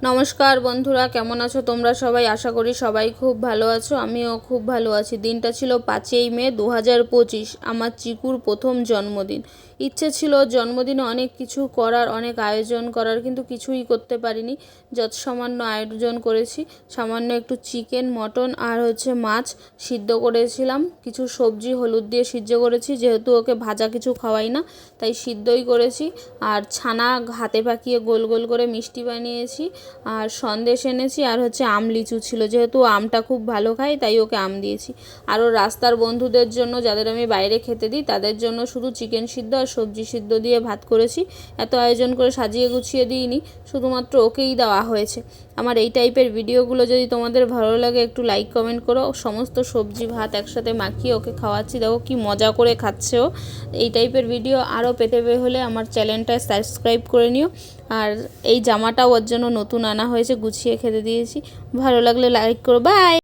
নমস্কার বন্ধুরা, কেমন আছো তোমরা সবাই? আশা করি সবাই খুব ভালো আছো। আমিও খুব ভালো আছি। দিনটা ছিল 5ই মে 2025, আমার চিকুর প্রথম জন্মদিন। ইচ্ছে ছিল জন্মদিনে অনেক কিছু করার, অনেক আয়োজন করার, কিন্তু কিছুই করতে পারিনি। যত সামান্য আয়োজন করেছি, সামান্য একটু চিকেন, মটন আর মাছ সিদ্ধ করেছিলাম। কিছু সবজি হলুদ দিয়ে সিদ্ধ করেছি, যেহেতু ওকে ভাজা কিছু খাওয়াই না, তাই সিদ্ধই করেছি। আর ছানা হাতে পাকিয়ে গোল গোল করে মিষ্টি বানিয়েছি। আর সন্দেশ এনেছি, আর আম লিচু ছিল, যেহেতু আমটা খুব ভালো খায় তাই ওকে আম দিয়েছি। আরও রাস্তার বন্ধুদের জন্য, যাদের আমি বাইরে খেতে দিই, তাদের জন্য শুধু চিকেন সিদ্ধ আর সবজি সিদ্ধ দিয়ে ভাত করেছি। এত আয়োজন করে সাজিয়ে গুছিয়ে দিইনি, শুধুমাত্র ওকেই দেওয়া হয়েছে। আমার এই টাইপের ভিডিওগুলো যদি তোমাদের ভালো লাগে, একটু লাইক কমেন্ট করো। সমস্ত সবজি ভাত একসাথে মাখিয়ে ওকে খাওয়াচ্ছি, দেখো কি মজা করে খাচ্ছে ও। এই টাইপের ভিডিও আরও পেতে হলে আমার চ্যানেলটা সাবস্ক্রাইব করে নিও। আর এই জামাটাও ওর জন্য নতুন আনা হয়েছে, গুছিয়ে খেতে দিয়েছি। ভালো লাগলে লাইক করো। বাই।